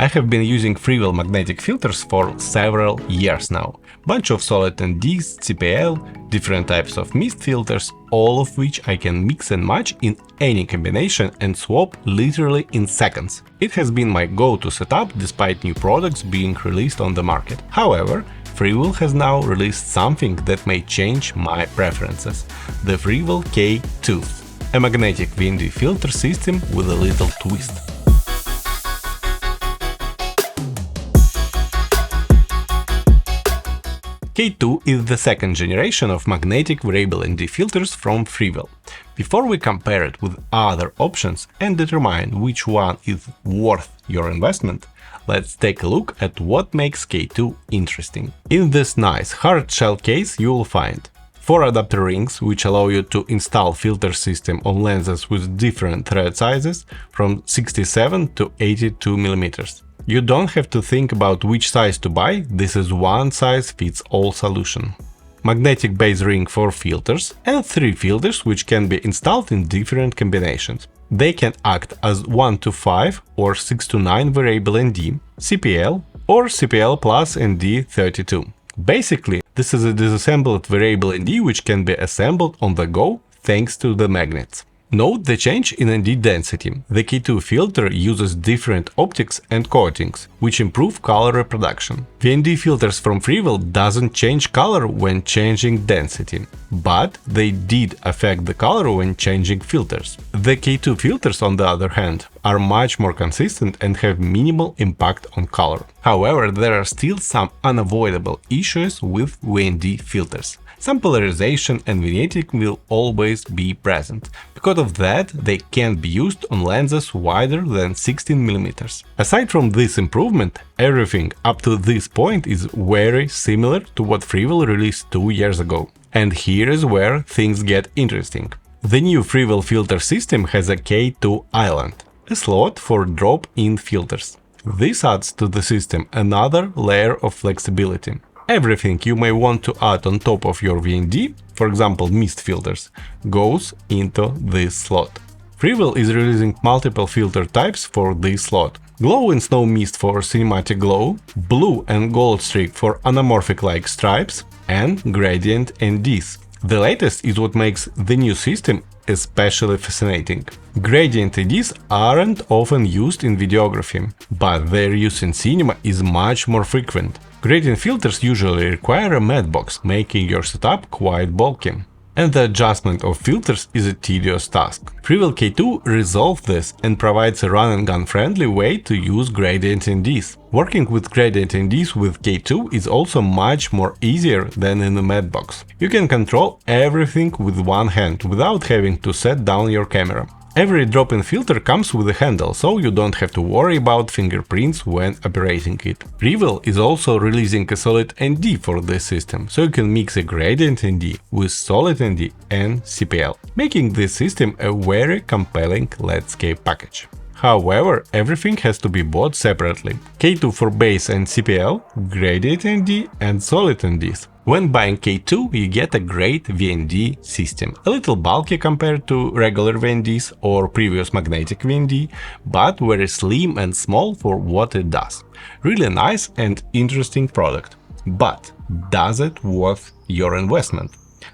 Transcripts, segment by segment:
I have been using Freewell magnetic filters for several years now. Bunch of solid NDs, CPL, different types of mist filters, all of which I can mix and match in any combination and swap literally in seconds. It has been my go-to setup despite new products being released on the market. However, Freewell has now released something that may change my preferences: the Freewell K2, a magnetic VND filter system with a little twist. K2 is the second generation of magnetic variable ND filters from Freewell. Before we compare it with other options and determine which one is worth your investment, let's take a look at what makes K2 interesting. In this nice hard shell case you will find 4 adapter rings, which allow you to install filter system on lenses with different thread sizes from 67 to 82 mm. You don't have to think about which size to buy, this is one size fits all solution. Magnetic base ring for filters and 3 filters which can be installed in different combinations. They can act as 1:5 or 6:9 variable ND, CPL or CPL plus ND32. Basically, this is a disassembled variable ND which can be assembled on the go thanks to the magnets. Note the change in ND density. The K2 filter uses different optics and coatings, which improve color reproduction. VND filters from Freewell doesn't change color when changing density, but they did affect the color when changing filters. The K2 filters, on the other hand, are much more consistent and have minimal impact on color. However, there are still some unavoidable issues with VND filters. Some polarization and vignetting will always be present. Because of that, they can't be used on lenses wider than 16 mm. Aside from this improvement, everything up to this point is very similar to what Freewell released 2 years ago. And here is where things get interesting. The new Freewell filter system has a K2 island, a slot for drop-in filters. This adds to the system another layer of flexibility. Everything you may want to add on top of your VND, for example mist filters, goes into this slot. Freewell is releasing multiple filter types for this slot: glow and snow mist for cinematic glow, blue and gold streak for anamorphic-like stripes, and gradient NDs. The latest is what makes the new system especially fascinating. Gradient NDs aren't often used in videography, but their use in cinema is much more frequent. Gradient filters usually require a matte box, making your setup quite bulky. And the adjustment of filters is a tedious task. Freewell K2 resolved this and provides a run-and-gun friendly way to use gradient NDs. Working with gradient NDs with K2 is also much more easier than in a matte box. You can control everything with one hand without having to set down your camera. Every drop-in filter comes with a handle, so you don't have to worry about fingerprints when operating it. Freewell is also releasing a solid ND for this system, so you can mix a gradient ND with solid ND and CPL, making this system a very compelling landscape package. However, everything has to be bought separately. K2 for base and CPL, gradient ND and solid NDs. When buying K2, you get a great VND system, a little bulky compared to regular VNDs or previous magnetic VND, but very slim and small for what it does. Really nice and interesting product. But does it worth your investment?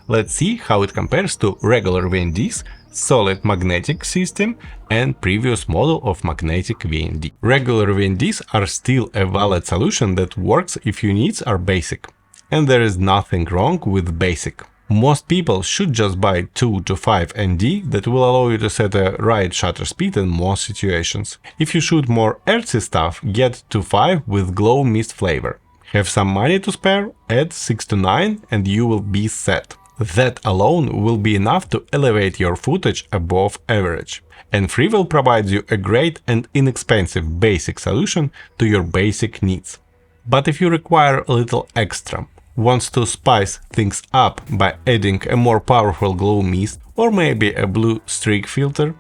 Let's see how it compares to regular VNDs, solid magnetic system and previous model of magnetic VND. Regular VNDs are still a valid solution that works if your needs are basic. And there is nothing wrong with basic. Most people should just buy 2 to 5 ND that will allow you to set a right shutter speed in most situations. If you shoot more artsy stuff, get to 5 with glow mist flavor. Have some money to spare, add 6 to 9 and you will be set. That alone will be enough to elevate your footage above average. And Freewell provides you a great and inexpensive basic solution to your basic needs. But if you require a little extra, wants to spice things up by adding a more powerful glow mist or maybe a blue streak filter,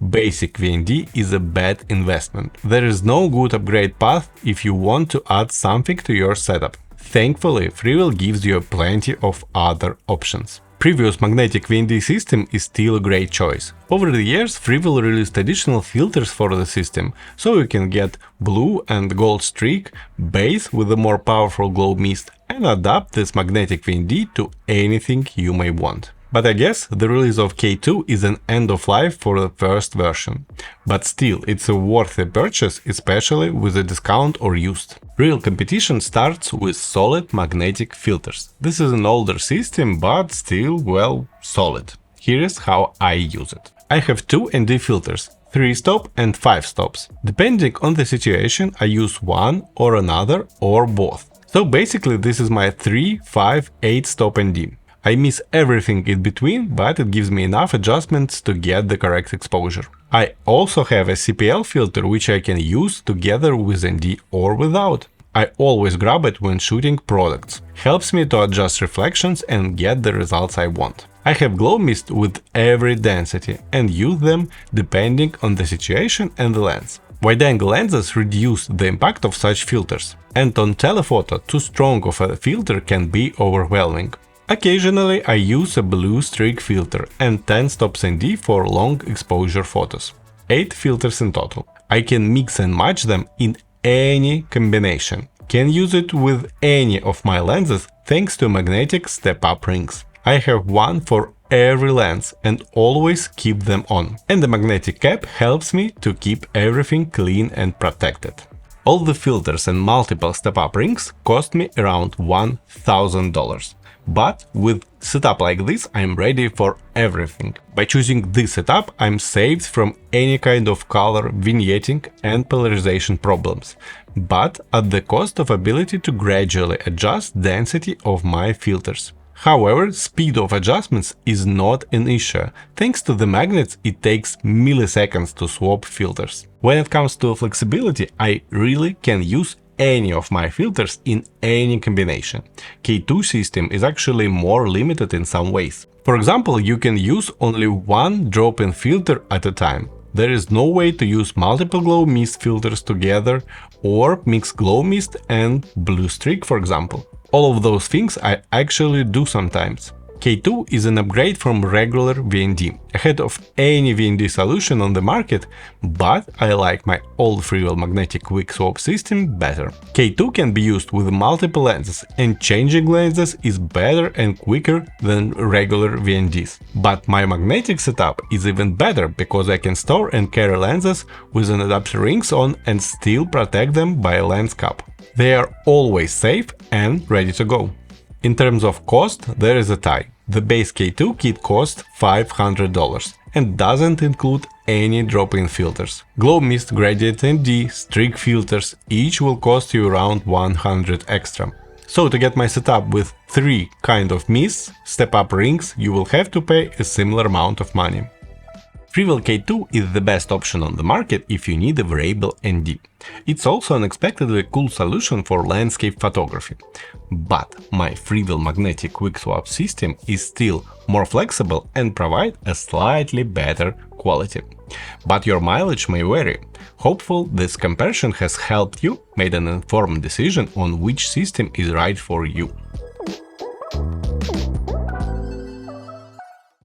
basic VND is a bad investment. There is no good upgrade path if you want to add something to your setup. Thankfully, Freewell gives you plenty of other options. previous magnetic VND system is still a great choice. Over the years, Freewell released additional filters for the system, so you can get blue and gold streak, base with a more powerful glow mist, and adapt this magnetic VND to anything you may want. But I guess the release of K2 is an end of life for the first version. But still, it's a worthy purchase, especially with a discount or used. Real competition starts with solid magnetic filters. This is an older system, but still, well, solid. Here is how I use it. I have two ND filters, 3-stop and 5-stops. Depending on the situation, I use one or another or both. So basically, this is my 3, 5, 8-stop ND. I miss everything in between, but it gives me enough adjustments to get the correct exposure. I also have a CPL filter which I can use together with ND or without. I always grab it when shooting products. Helps me to adjust reflections and get the results I want. I have glow mist with every density and use them depending on the situation and the lens. Wide-angle lenses reduce the impact of such filters, and on telephoto too strong of a filter can be overwhelming. Occasionally I use a blue streak filter and 10 stops ND for long exposure photos. 8 filters in total. I can mix and match them in any combination. Can use it with any of my lenses thanks to magnetic step-up rings. I have one for every lens and always keep them on. And the magnetic cap helps me to keep everything clean and protected. All the filters and multiple step-up rings cost me around $1,000. But with setup like this, I'm ready for everything. By choosing this setup, I'm saved from any kind of color, vignetting and polarization problems, but at the cost of ability to gradually adjust density of my filters. However, speed of adjustments is not an issue. Thanks to the magnets, it takes milliseconds to swap filters. When it comes to flexibility, I really can use any of my filters in any combination. K2 system is actually more limited in some ways. For example, you can use only one drop-in filter at a time. There is no way to use multiple glow mist filters together or mix glow mist and blue streak, for example. All of those things I actually do sometimes. K2 is an upgrade from regular VND, ahead of any VND solution on the market, but I like my old Freewell magnetic quick swap system better. K2 can be used with multiple lenses, and changing lenses is better and quicker than regular VNDs. But my magnetic setup is even better because I can store and carry lenses with an adapter rings on and still protect them by a lens cap. They are always safe and ready to go. In terms of cost, there is a tie. The base K2 kit costs $500 and doesn't include any drop-in filters. Glow mist, gradient ND, streak filters each will cost you around $100 extra. So to get my setup with 3 kind of mists, step-up rings, you will have to pay a similar amount of money. Freewell K2 is the best option on the market if you need a variable ND. It's also an unexpectedly cool solution for landscape photography. But my Freewell magnetic quick swap system is still more flexible and provide a slightly better quality. But your mileage may vary. Hopefully this comparison has helped you make an informed decision on which system is right for you.